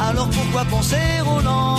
alors pourquoi penser au lendemain?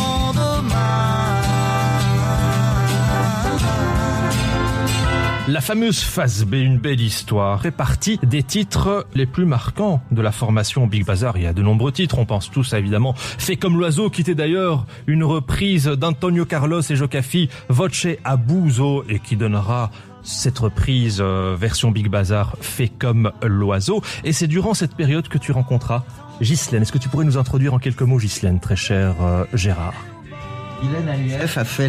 La fameuse phase B, une belle histoire, fait partie des titres les plus marquants de la formation Big Bazar. Il y a de nombreux titres, on pense tous à évidemment Fait comme l'oiseau, qui était d'ailleurs une reprise d'Antonio Carlos et Jocafi, Voce Abuso, et qui donnera cette reprise version Big Bazar, Fait comme l'oiseau. Et c'est durant cette période que tu rencontras Ghislaine. Est-ce que tu pourrais nous introduire en quelques mots Ghislaine, très cher Gérard? Ghislaine à l'UF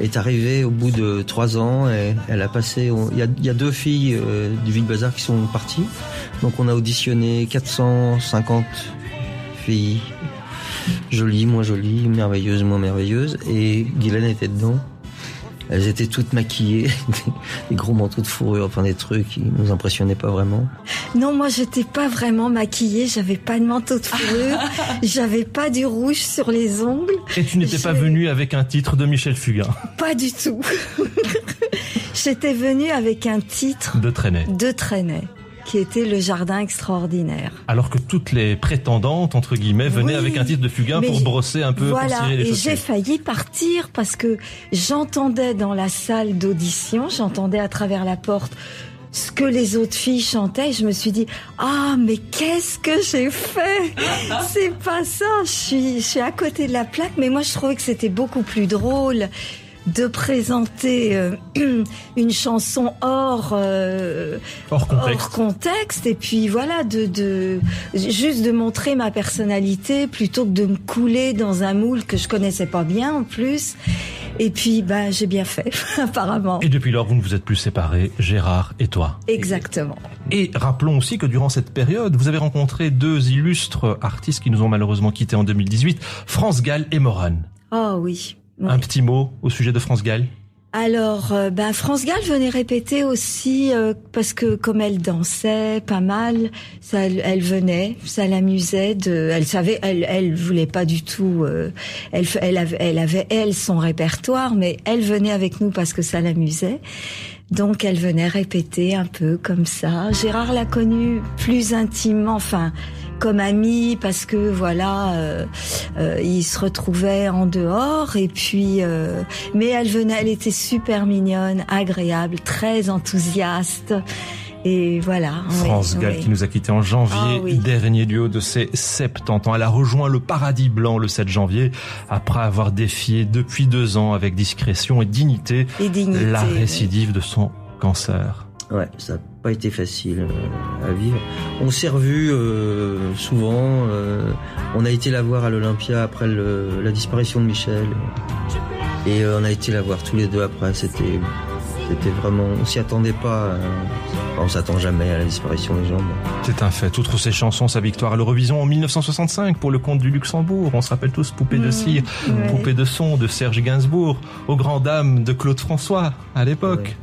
est arrivée au bout de 3 ans et elle a passé. Il y a 2 filles du Big Bazar qui sont parties, donc on a auditionné 450 filles, jolies, moins jolies, merveilleuses, moins merveilleuses, et Ghislaine était dedans. Elles étaient toutes maquillées, des gros manteaux de fourrure, enfin des trucs qui nous impressionnaient pas vraiment. Non, moi j'étais pas vraiment maquillée, j'avais pas de manteau de fourrure, j'avais pas du rouge sur les ongles. Et tu n'étais pas venue avec un titre de Michel Fugain? Pas du tout. J'étais venue avec un titre de Trenet, qui était Le Jardin extraordinaire. Alors que toutes les prétendantes, entre guillemets, venaient avec un titre de Fugain pour brosser un peu, voilà, pour cirer les chaussures. Et j'ai failli partir parce que j'entendais dans la salle d'audition, j'entendais à travers la porte ce que les autres filles chantaient, et je me suis dit, ah, mais qu'est-ce que j'ai fait? C'est pas ça, je suis à côté de la plaque, mais moi je trouvais que c'était beaucoup plus drôle de présenter une chanson hors contexte, et puis voilà, juste de montrer ma personnalité plutôt que de me couler dans un moule que je connaissais pas bien en plus. Et puis j'ai bien fait apparemment. Et depuis lors vous ne vous êtes plus séparés, Gérard et toi? Exactement. Et rappelons aussi que durant cette période vous avez rencontré 2 illustres artistes qui nous ont malheureusement quittés en 2018, France Gall et Morane. Oh oui. Ouais. Un petit mot au sujet de France Gall? Alors, France Gall venait répéter aussi parce que comme elle dansait pas mal, elle venait, ça l'amusait. Elle voulait pas du tout. Elle avait son répertoire, mais elle venait avec nous parce que ça l'amusait. Donc elle venait répéter un peu comme ça. Gérard l'a connue plus intimement, enfin comme amie, parce que voilà, ils se retrouvaient en dehors, et puis mais elle venait, elle était super mignonne, agréable, très enthousiaste. Et voilà. France Gall qui nous a quittés en janvier dernier du haut de ses 70 ans. Elle a rejoint le Paradis Blanc le 7 janvier après avoir défié depuis 2 ans avec discrétion et dignité la récidive de son cancer. Ouais, ça n'a pas été facile à vivre. On s'est revus souvent. On a été la voir à l'Olympia après la disparition de Michel. Et on a été la voir tous les 2 après. C'était vraiment... On s'y attendait pas. On s'attend jamais à la disparition des gens. C'est un fait. Outre ses chansons, sa victoire à l'Eurovision en 1965 pour le compte du Luxembourg. On se rappelle tous Poupée de cire, Poupée de son de Serge Gainsbourg, aux grandes dames de Claude François à l'époque.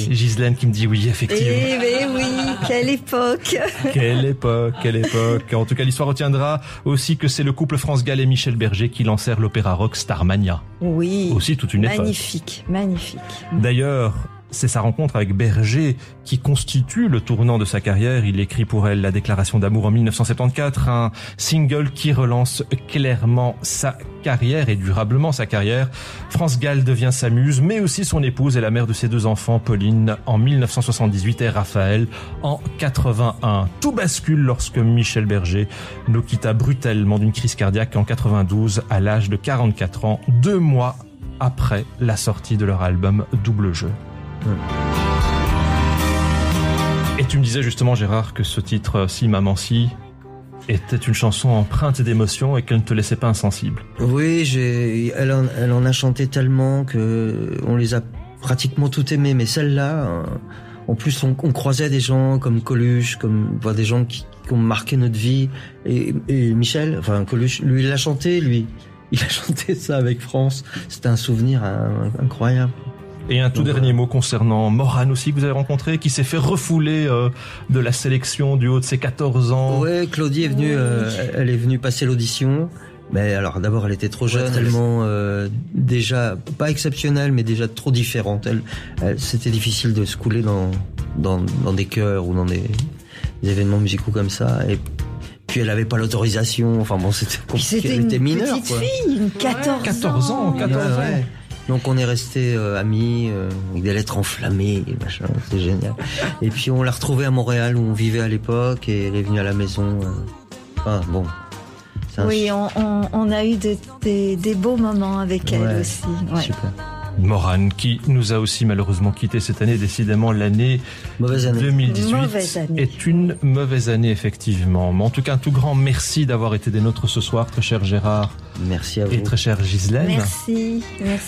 Ghislaine qui me dit oui, effectivement. Mais oui, quelle époque. Quelle époque. En tout cas, l'histoire retiendra aussi que c'est le couple France Gall et Michel Berger qui lancèrent l'opéra rock Starmania. Oui. Aussi toute une époque. Magnifique. D'ailleurs, c'est sa rencontre avec Berger qui constitue le tournant de sa carrière. Il écrit pour elle La déclaration d'amour en 1974, un single qui relance clairement sa carrière et durablement sa carrière. France Gall devient sa muse, mais aussi son épouse et la mère de ses 2 enfants, Pauline, en 1978 et Raphaël en 81. Tout bascule lorsque Michel Berger nous quitta brutalement d'une crise cardiaque en 92 à l'âge de 44 ans, 2 mois après la sortie de leur album Double Jeu. Et tu me disais justement, Gérard, que ce titre Si Maman Si était une chanson empreinte d'émotion et qu'elle ne te laissait pas insensible. Oui, elle en a chanté tellement que on les a pratiquement toutes aimées, mais celle-là, en plus on croisait des gens comme Coluche, des gens qui ont marqué notre vie, et Michel, enfin Coluche, lui il a chanté ça avec France, c'était un souvenir incroyable. Et un tout dernier mot concernant Morane aussi, que vous avez rencontré, qui s'est fait refouler de la sélection du haut de ses 14 ans. Ouais, Claudie est venue, elle est venue passer l'audition. Mais alors d'abord elle était trop jeune, tellement déjà pas exceptionnelle, mais déjà trop différente. C'était difficile de se couler dans des chœurs ou dans des événements musicaux comme ça. Et Puis elle avait pas l'autorisation. Enfin bon, c'était compliqué. Elle était mineure, petite quoi. fille, une 14 ans. 14 ans. Ouais. Donc on est restés amis, avec des lettres enflammées, et machin, c'est génial. Et puis on l'a retrouvée à Montréal où on vivait à l'époque et elle est venue à la maison. Enfin bon. Oui, on a eu des beaux moments avec elle aussi. Ouais. Super. Morane, qui nous a aussi malheureusement quitté cette année. Décidément, l'année Mauvaise année. 2018 Mauvaise année. est une mauvaise année, effectivement. Mais en tout cas, un tout grand merci d'avoir été des nôtres ce soir, très cher Gérard. Merci à vous. Et très chère Ghislaine. Merci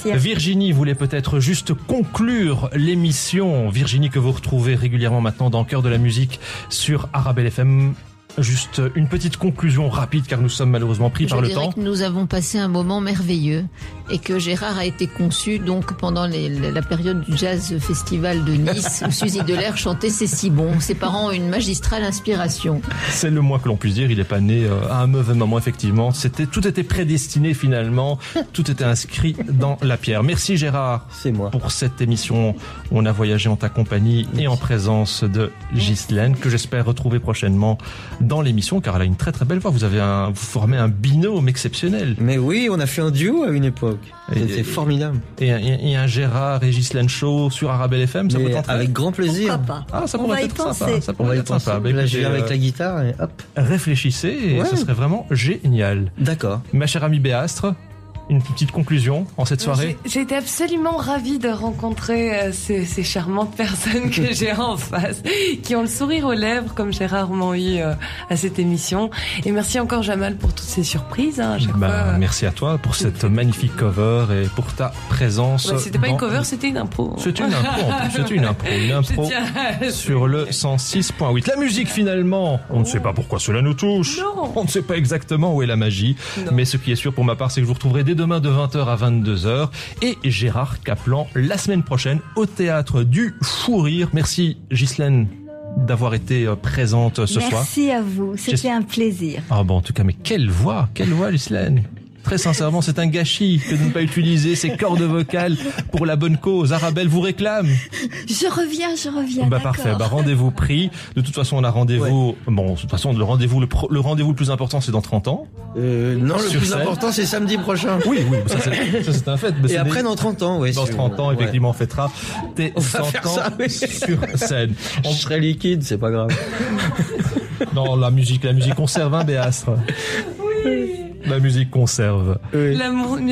à vous. Virginie voulait peut-être juste conclure l'émission. Virginie que vous retrouvez régulièrement maintenant dans Cœur de la musique sur Arabelle FM. Juste une petite conclusion rapide car nous sommes malheureusement pris par le temps. Je dirais que nous avons passé un moment merveilleux et que Gérard a été conçu donc pendant la période du Jazz Festival de Nice où Suzy Delair chantait C'est si bon. Ses parents ont une magistrale inspiration. C'est le moins que l'on puisse dire. Il n'est pas né à un mauvais moment, effectivement. Tout était prédestiné finalement. Tout était inscrit dans la pierre. Merci Gérard. C'est moi. Pour cette émission. On a voyagé en ta compagnie et en présence de Ghislaine que j'espère retrouver prochainement dans l'émission car elle a une très très belle voix. Vous formez un binôme exceptionnel. Mais oui, on a fait un duo à une époque. C'était formidable. Et un Gérard et Ghislaine Show sur Arabelle FM, ça peut t'entrer? Avec grand plaisir. Pourquoi pas? Ah, ça pourrait être sympa. Ça On va pourrait y être sympa. penser. Là, je viens avec la guitare et hop. Réfléchissez et ce serait vraiment génial. D'accord. Ma chère amie Béastre, une petite conclusion en cette soirée? J'ai été absolument ravie de rencontrer ces charmantes personnes que j'ai en face, qui ont le sourire aux lèvres comme j'ai rarement eu à cette émission. Et merci encore Jamal pour toutes ces surprises. À chaque fois. Merci à toi pour cette magnifique cover et pour ta présence. C'était pas une cover, c'était une impro. C'était une impro en plus. C'était une impro sur le 106.8. La musique finalement, on ne sait pas pourquoi cela nous touche. Non. On ne sait pas exactement où est la magie. Non. Mais ce qui est sûr pour ma part, c'est que je vous retrouverai dès demain de 20h à 22h et Gérard Kaplan la semaine prochaine au Théâtre du Fou Rire. Merci Ghislaine d'avoir été présente ce soir. Merci à vous, c'était un plaisir. Ah bon, en tout cas, mais quelle voix Ghislaine. Très sincèrement, c'est un gâchis que de ne pas utiliser ces cordes vocales pour la bonne cause. Arabelle vous réclame. Je reviens. Parfait. Rendez-vous pris. De toute façon, on a rendez-vous. Ouais. Bon, de toute façon, le rendez-vous le plus important, c'est dans 30 ans. Non, le plus important, c'est samedi prochain. Oui, ça c'est un fait. Et après, dans 30 ans, oui. Dans 30 ans, effectivement, on fêtera tes 100 ans sur scène. Je serai liquide, c'est pas grave. Non, la musique conserve, hein, Béastre. Oui. La musique conserve. Oui. La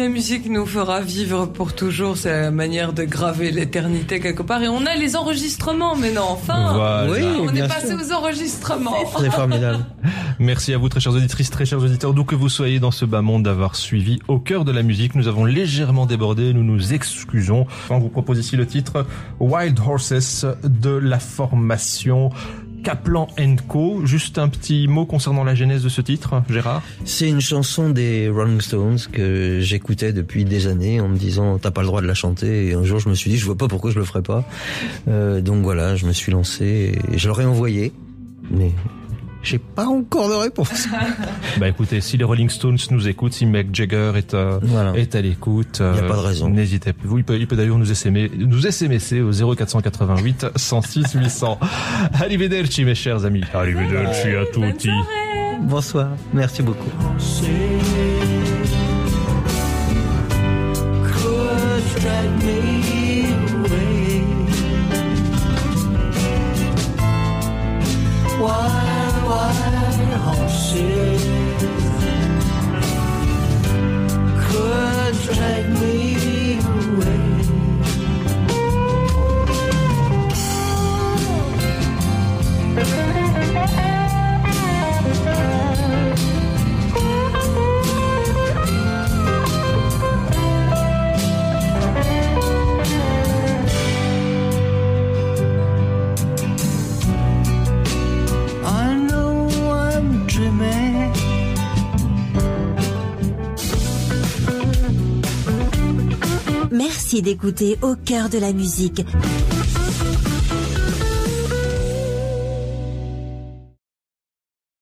musique nous fera vivre pour toujours. C'est la manière de graver l'éternité quelque part. Et on a les enregistrements maintenant. Enfin, voilà. Oui, on est passé aux enregistrements. C'est formidable. Merci à vous, très chères auditrices, très chers auditeurs, d'où que vous soyez dans ce bas monde, d'avoir suivi Au cœur de la musique. Nous avons légèrement débordé, nous nous excusons. On vous propose ici le titre Wild Horses de la formation Kaplan & Co. Juste un petit mot concernant la genèse de ce titre, Gérard. C'est une chanson des Rolling Stones que j'écoutais depuis des années en me disant t'as pas le droit de la chanter, et un jour je me suis dit je vois pas pourquoi je le ferais pas. Donc voilà, je me suis lancé et je leur ai envoyé, mais j'ai pas encore de réponse. Écoutez, si les Rolling Stones nous écoutent, si Mick Jagger est à l'écoute, y a pas de raison. N'hésitez pas. Il peut d'ailleurs nous SMSer au 0488 106 800. Arrivederci mes chers amis. Arrivederci à tutti. Bonsoir. Merci beaucoup. Drag me away. I know I'm dreaming. Merci d'écouter Au cœur de la musique.